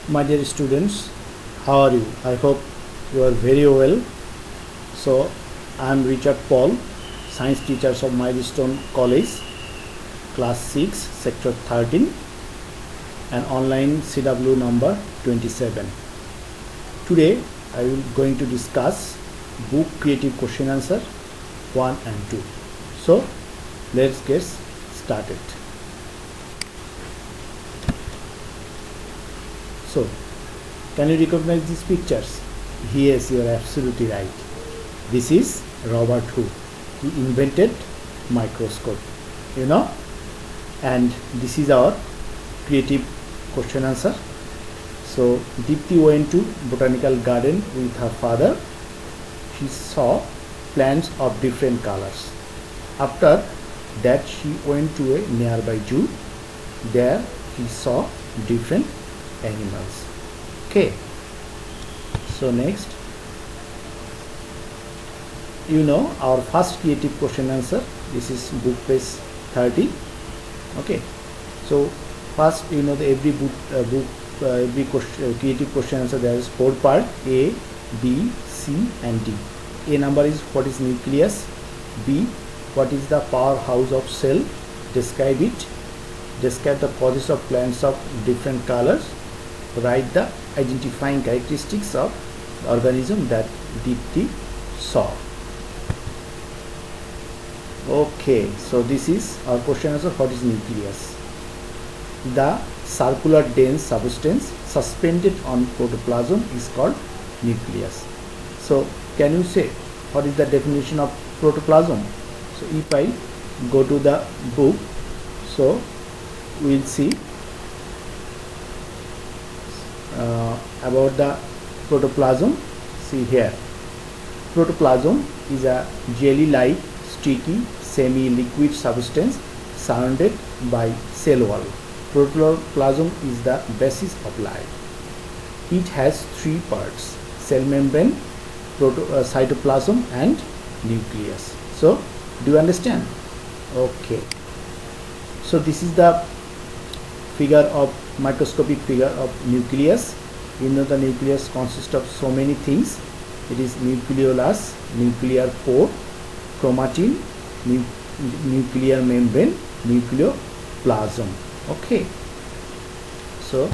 My dear students, how are you? I hope you are very well. So, I am Richard Paul, science teacher of Milestone College, class 6, sector 13, and online CW number 27. Today, I will going to discuss book creative question answer 1 and 2. So, let's get started. So, can you recognize these pictures? Yes, you are absolutely right. This is Robert Hooke. He invented microscope, and this is our creative question answer. So, Deepti went to botanical garden with her father. She saw plants of different colors. After that, she went to a nearby zoo. There, she saw different animals. Okay, so next, our first creative question answer. This is book page 30. Okay, so first, every creative question answer, there is 4 parts: A, B, C and D. A number is what is nucleus. B, what is the powerhouse of cell, describe it. Describe the causes of plants of different colors. Write the identifying characteristics of the organism that Deepti saw. Okay, so this is our question answer. What is nucleus? The circular dense substance suspended on protoplasm is called nucleus. So can you say what is the definition of protoplasm? So if I go to the book, so we will see about the protoplasm. See here, protoplasm is a jelly-like, sticky, semi-liquid substance surrounded by cell wall. Protoplasm is the basis of life. It has 3 parts: cell membrane, cytoplasm and nucleus. So do you understand? Okay, so this is the figure of microscopic figure of nucleus. The nucleus consists of so many things. It is nucleolus, nuclear pore, chromatin, nuclear membrane, nucleoplasm. Okay, so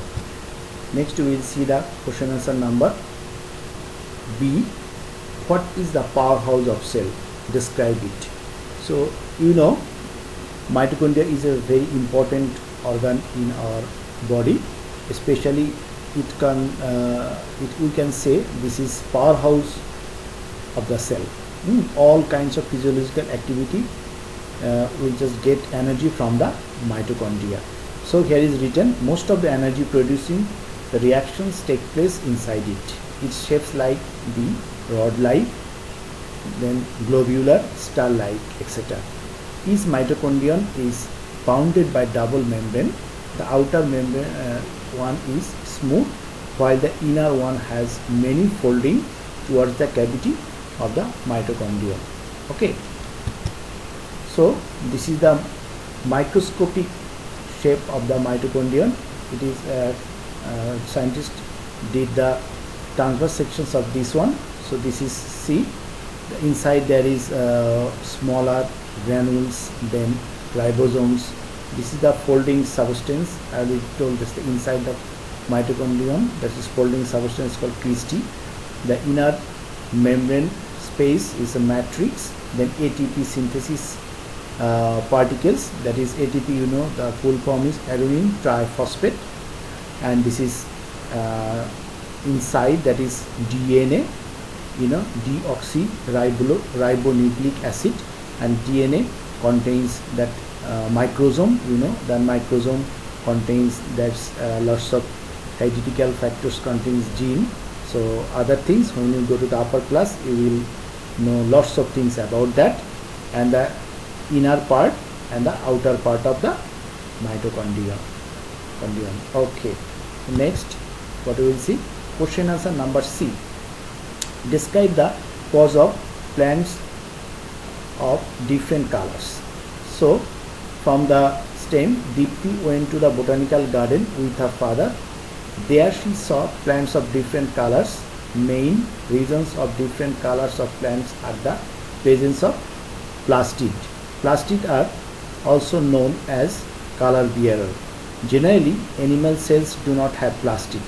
next we will see the question answer number B. What is the powerhouse of cell? Describe it. So mitochondria is a very important organ in our body. Especially we can say this is powerhouse of the cell. All kinds of physiological activity will just get energy from the mitochondria. So here is written, most of the energy producing the reactions take place inside it. Its shapes like the rod-like, then globular, star-like, etc. Each mitochondrion is bounded by double membrane. The outer membrane one is smooth, while the inner one has many folding towards the cavity of the mitochondrion. Okay, so this is the microscopic shape of the mitochondrion. It is scientists did the transverse sections of this one. So this is C. The inside there is smaller granules, then ribosomes. This is the folding substance. As we told, this the inside the mitochondrion, that is folding substance called cristae. The inner membrane space is a matrix. Then ATP synthesis particles, that is ATP, the full form is adenine triphosphate, and this is inside, that is DNA, deoxyribonucleic acid, and DNA contains that microsome. The microsome contains that's lots of identical factors, contains gene. So other things, when you go to the upper class, you will know lots of things about that, and the inner part and the outer part of the mitochondria. Okay, next what we will see, question answer number C. Describe the cause of plants of different colors. So from the stem, Deepti went to the botanical garden with her father. There she saw plants of different colors. Main reasons of different colors of plants are the presence of plastid. Plastid are also known as color bearer. Generally, animal cells do not have plastid.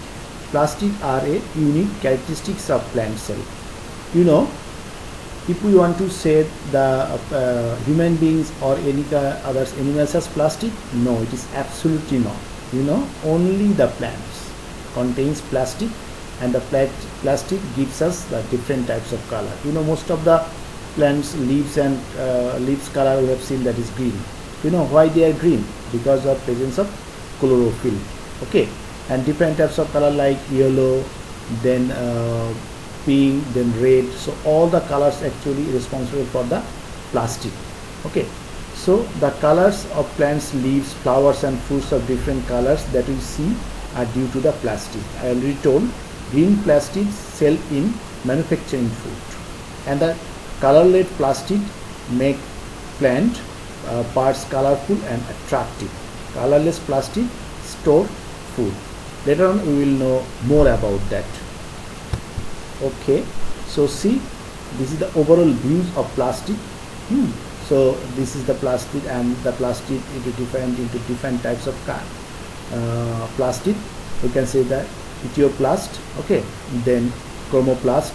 Plastid are a unique characteristics of plant cell. You know, if we want to say the human beings or any other animals has plastic, no, it is absolutely not. You know, only the plants contains plastic, and the plastic gives us the different types of color. You know, most of the plants leaves and leaves color we have seen that is green. You know why they are green? Because of presence of chlorophyll. Okay, and different types of color like yellow, then pink, then red. So all the colors actually responsible for the plastic. Okay, so the colors of plants, leaves, flowers and fruits of different colors that we see are due to the plastic. I already told, green plastids sell in manufacturing food, and the colorless plastid make plant parts colorful and attractive. Colorless plastid store food. Later on we will know more about that. Okay, so see, this is the overall views of plastic. So this is the plastic, and the plastic is different into different types of plastic. We can say that ethioplast, okay, then chromoplast,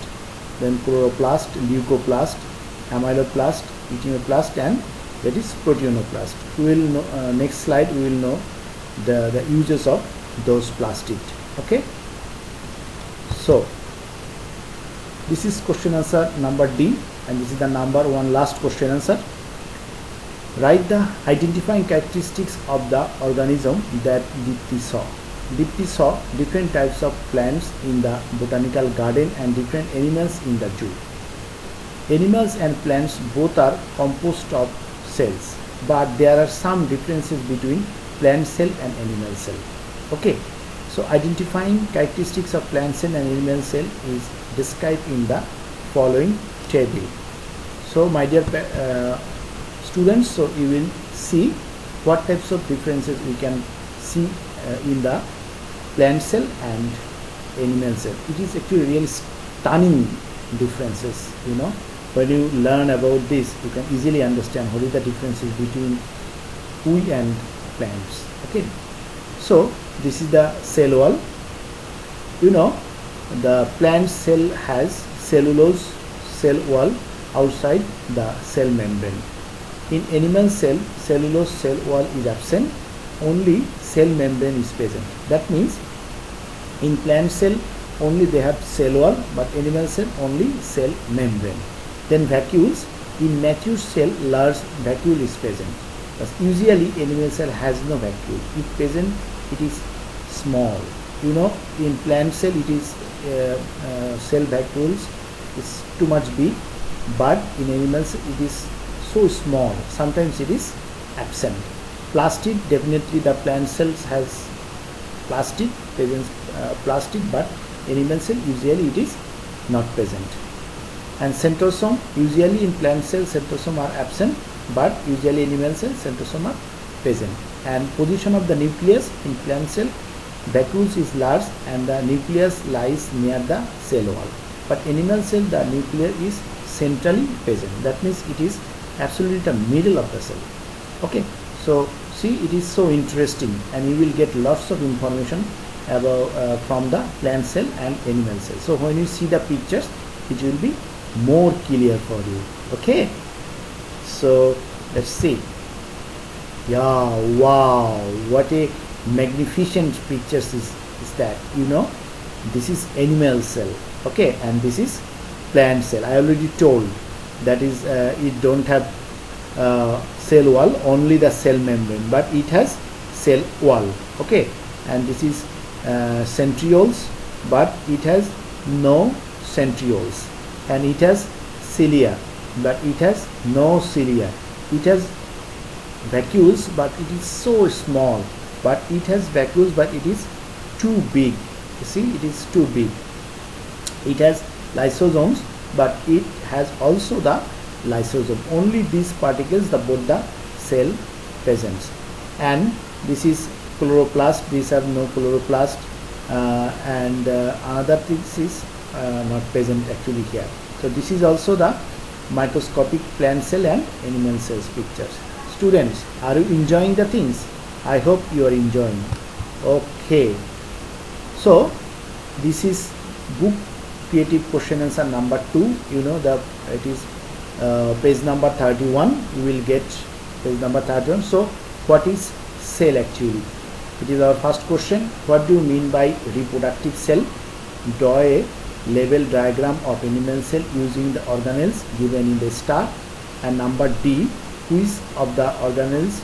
then chloroplast, leucoplast, amyloplast, ethinoplast, and that is proteinoplast. We will know, next slide we will know the uses of those plastic. Okay, so this is question answer number D, and this is the number one last question answer. Write the identifying characteristics of the organism that Dipti saw. Dipti saw different types of plants in the botanical garden and different animals in the zoo. Animals and plants both are composed of cells, but there are some differences between plant cell and animal cell. Okay, so identifying characteristics of plant cell and animal cell is described in the following table. So my dear students, so you will see what types of differences we can see in the plant cell and animal cell. It is actually really stunning differences. You know, when you learn about this, you can easily understand what is the differences between we and plants. Okay, so this is the cell wall. You know, the plant cell has cellulose cell wall outside the cell membrane. In animal cell, cellulose cell wall is absent, only cell membrane is present. That means in plant cell only they have cell wall, but animal cell only cell membrane. Then vacuoles, in mature cell large vacuole is present, but usually animal cell has no vacuole. If present, it is small. You know, in plant cell it is cell vacuoles is too much big, but in animals it is so small, sometimes it is absent. Plastid, definitely the plant cells has plastid, presence plastid, but animal cell usually it is not present. And centrosome, usually in plant cells centrosome are absent, but usually animal cells centrosome are present. And position of the nucleus, in plant cell vacuoles is large and the nucleus lies near the cell wall, but animal cell the nucleus is centrally present. That means it is absolutely the middle of the cell. Okay, so see, it is so interesting, and you will get lots of information about from the plant cell and animal cell. So when you see the pictures, it will be more clear for you. Okay, so let's see. Yeah, wow, what a magnificent pictures is that. You know, this is animal cell, okay, and this is plant cell. I already told that is it don't have cell wall, only the cell membrane, but it has cell wall. Okay, and this is centrioles, but it has no centrioles, and it has cilia, but it has no cilia. It has vacuoles, but it is so small, but it has vacuoles, but it is too big. You see, it is too big. It has lysosomes, but it has also the lysosome. Only these particles, the both the cell presence. And this is chloroplast. These are no chloroplast. and another things is not present actually here. So this is also the microscopic plant cell and animal cells pictures. Students, are you enjoying the things? I hope you are enjoying. Okay, so this is book creative question answer number 2. You know, the it is page number 31. You will get page number 31. So what is cell actually? It is our first question. What do you mean by reproductive cell? Draw a label diagram of animal cell using the organelles given in the star. And number D, which of the organelles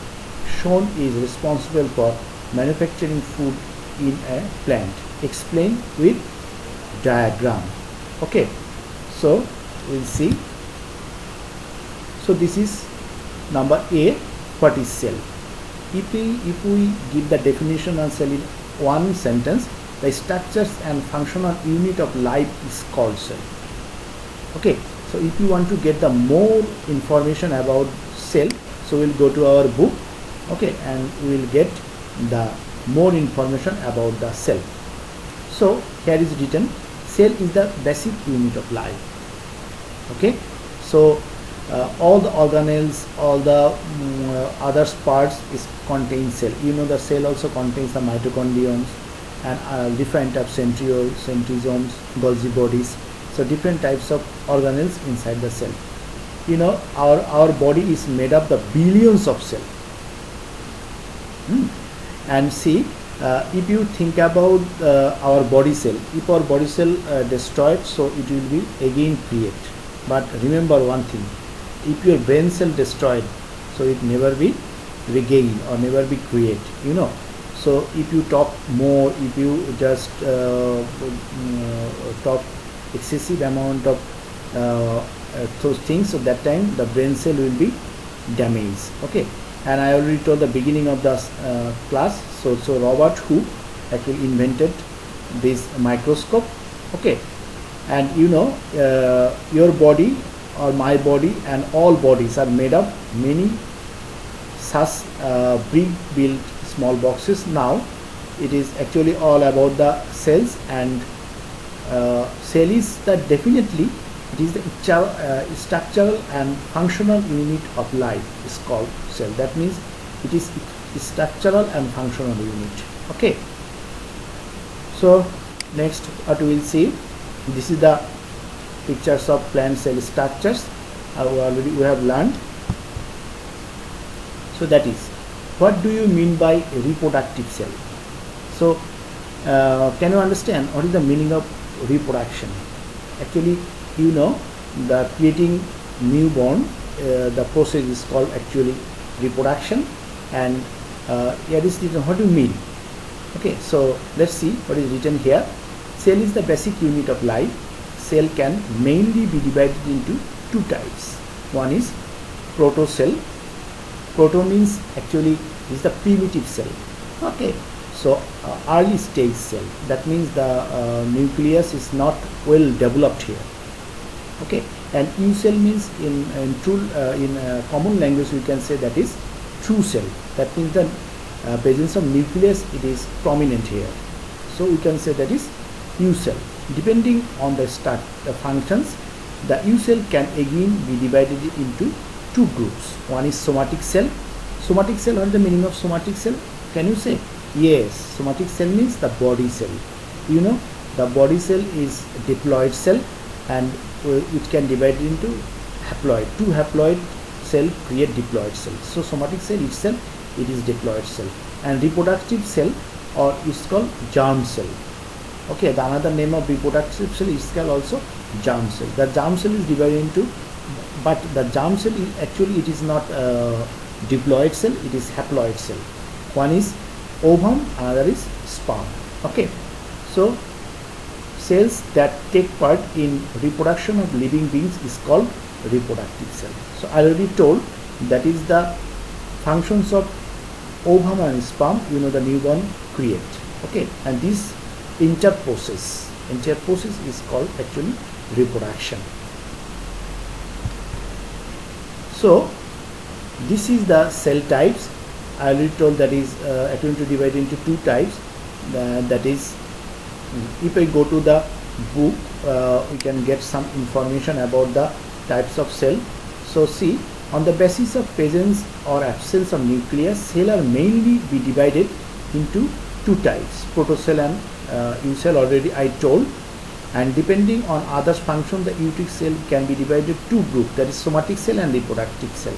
shown is responsible for manufacturing food in a plant? Explain with diagram. Okay, so we'll see. So this is number A. What is cell? If we give the definition of cell in one sentence, the structures and functional unit of life is called cell. Okay, so if you want to get the more information about cell, so we'll go to our book, okay, and we will get the more information about the cell. So here is written, cell is the basic unit of life. Okay, so all the organelles, all the other parts is contain cell. You know, the cell also contains the mitochondria and different types of centrioles, centrosomes, Golgi bodies. So different types of organelles inside the cell. You know, our body is made up of billions of cells. And see, if you think about our body cell, if our body cell destroyed, so it will be again create. But remember one thing, if your brain cell destroyed, so it never be regained or never be create, you know. So if you talk more, if you just talk excessive amount of those things, so that time the brain cell will be damaged. Okay, and I already told the beginning of the class, so Robert Hooke actually invented this microscope. Okay, and you know, your body or my body and all bodies are made of many such pre-built small boxes. Now it is actually all about the cells, and cell is the definitely it is the structural and functional unit of life is called cell. That means it is structural and functional unit. Okay, so next what we will see, this is the pictures of plant cell structures. We have learned. So that is, what do you mean by reproductive cell? So can you understand what is the meaning of reproduction? Actually, you know, the creating newborn, the process is called actually reproduction. And here is written, what do you mean? Okay, so let's see what is written here. Cell is the basic unit of life. Cell can mainly be divided into two types. One is protocell. Proto means actually is the primitive cell. Okay, so early stage cell. That means the nucleus is not well developed here. Okay, and U cell means in common language we can say that is true cell. That means the presence of nucleus, it is prominent here. So we can say that is U cell. Depending on the functions, the U cell can again be divided into two groups. One is somatic cell. Somatic cell, what is the meaning of somatic cell? Can you say? Yes, somatic cell means the body cell. You know, the body cell is diploid cell, and it can divide into haploid. Two haploid cell create diploid cell. So somatic cell itself, it is diploid cell. And reproductive cell, or it's called germ cell. Okay, the another name of reproductive cell is called also germ cell. The germ cell is divided into, but the germ cell is actually, it is not diploid cell, it is haploid cell. One is ovum, another is sperm. Okay, so cells that take part in reproduction of living beings is called reproductive cell. So I already told that is the functions of ovum and sperm, you know, the newborn create. Okay, and this entire process is called actually reproduction. So this is the cell types. I already told that is actually to divide into two types, that is If I go to the book, we can get some information about the types of cell. So see, on the basis of presence or absence of nucleus, cell are mainly be divided into two types, protocell and eucell, already I told. And depending on others function, the eutic cell can be divided two groups, that is somatic cell and reproductive cell.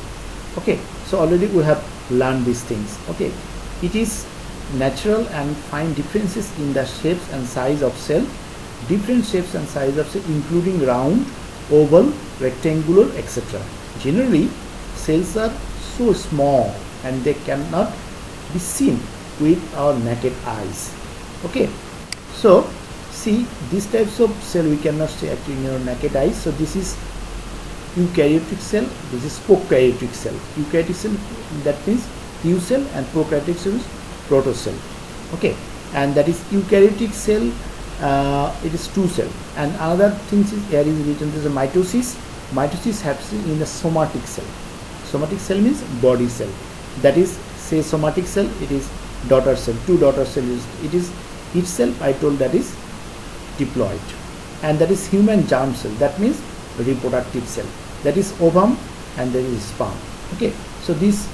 Okay, so already we have learned these things. Okay, it is natural and find differences in the shapes and size of cell, different shapes and size of cell including round, oval, rectangular, etc. Generally, cells are so small and they cannot be seen with our naked eyes. Okay, so see, these types of cell we cannot see actually in your naked eyes. So this is eukaryotic cell, this is prokaryotic cell. Eukaryotic cell, that means eucell, and prokaryotic cell is protocell. Okay, and that is eukaryotic cell, it is two cell. And another thing is here is written as a mitosis. Mitosis happens in the somatic cell. Somatic cell means body cell. That is, say somatic cell, it is daughter cell, two daughter cells. It is each cell I told that is diploid, and that is human germ cell, that means reproductive cell, that is ovum and there is sperm. Okay, so this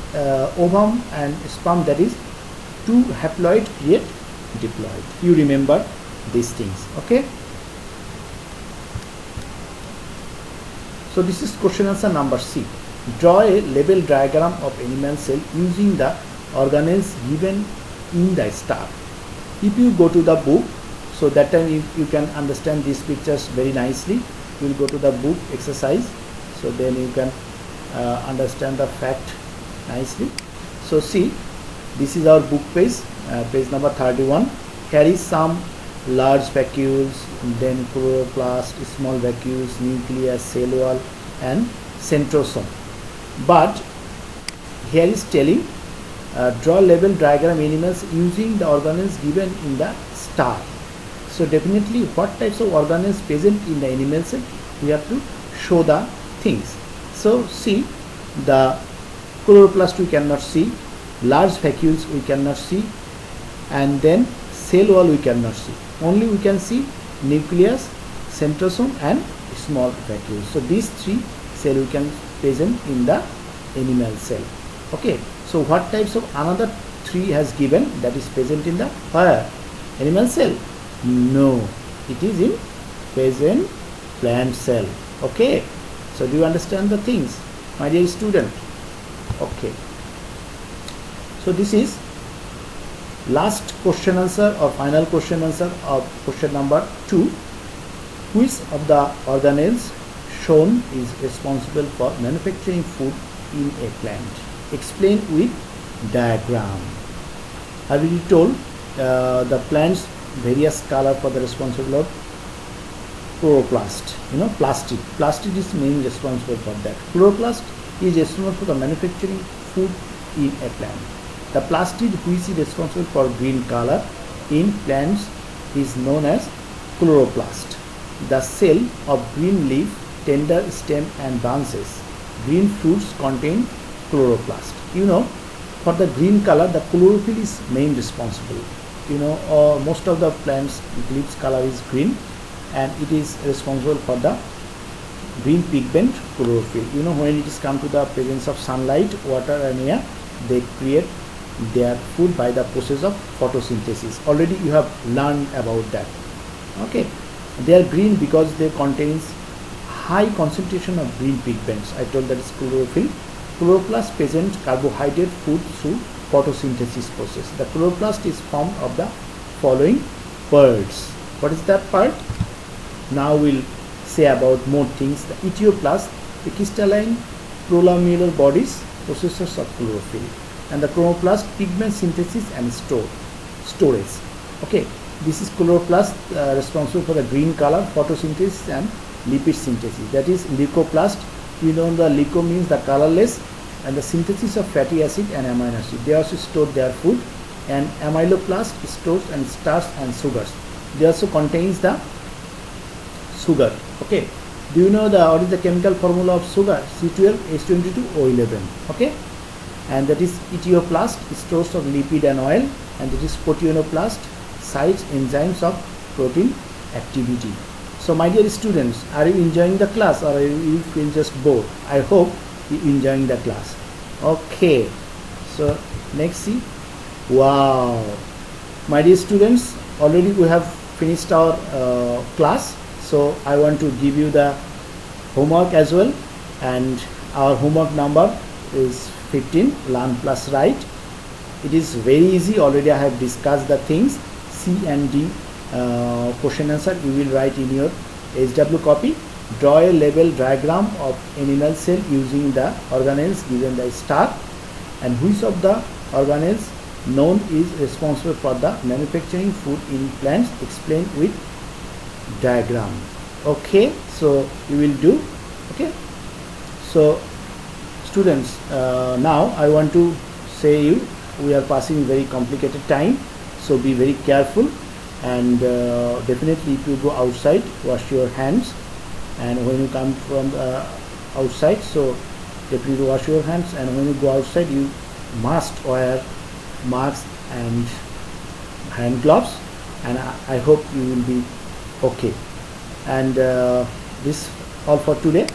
ovum and sperm, that is two haploid create diploid. You remember these things. Okay, so this is question answer number C. Draw a label diagram of animal cell using the organelles given in the star. If you go to the book, so that time you can understand these pictures very nicely. You will go to the book exercise, so then you can understand the fact nicely. So see, this is our book page, page number 31. Here is some large vacuoles, then chloroplast, small vacuoles, nucleus, cell wall and centrosome. But here is telling draw label diagram animals using the organelles given in the star. So definitely what types of organelles present in the animal cell, we have to show the things. So see, the chloroplast we cannot see, large vacuoles we cannot see, and then cell wall we cannot see. Only we can see nucleus, centrosome and small vacuoles. So these three cell we can present in the animal cell. Okay, so what types of another three has given, that is present in the where? Animal cell? No, it is in present plant cell. Okay, so do you understand the things, my dear student? Okay, so this is last question answer or final question answer of question number 2. Which of the organelles shown is responsible for manufacturing food in a plant? Explain with diagram. I already told the plant's various color for the responsible of chloroplast. You know, plastic is mainly responsible for that. Chloroplast is responsible for the manufacturing food in a plant. The plastid which is responsible for green color in plants is known as chloroplast. The cell of green leaf, tender stem and branches, green fruits contain chloroplast. You know, for the green color, the chlorophyll is main responsible. You know, most of the plants leaves color is green, and it is responsible for the green pigment chlorophyll. You know, when it is come to the presence of sunlight, water and air, they create their food by the process of photosynthesis. Already you have learned about that. Okay, they are green because they contains high concentration of green pigments. I told that is chlorophyll. Chloroplast present carbohydrate food through photosynthesis process. The chloroplast is formed of the following parts. What is that part? Now we'll say about more things. The etioplast, the crystalline prolamellar bodies, processors of chlorophyll, and the chloroplast, pigment synthesis and storage. Okay, this is chloroplast responsible for the green color, photosynthesis and lipid synthesis. That is leucoplast. You know, the leuco means the colorless, and the synthesis of fatty acid and amino acid. They also store their food. And amyloplast stores and starch and sugars. They also contains the sugar. Okay, do you know what is the chemical formula of sugar? C12H22O11. Okay, and that is etioplast, stores of lipid and oil, and that is proteinoplast, sites enzymes of protein activity. So my dear students, are you enjoying the class or you feel just bored? I hope you enjoying the class. Okay, so next see. Wow, my dear students, already we have finished our class. So I want to give you the homework as well, and our homework number is 15, learn plus write. It is very easy, already I have discussed the things. C and D question answer you will write in your HW copy. Draw a label diagram of animal cell using the organelles given the star, and which of the organelles known is responsible for the manufacturing food in plants, explain with diagram. Okay, so you will do. Okay, so students, now I want to say you, we are passing very complicated time, so be very careful, and definitely if you go outside, wash your hands, and when you come from outside, so definitely wash your hands, and when you go outside you must wear mask and hand gloves, and I hope you will be okay. And this all for today.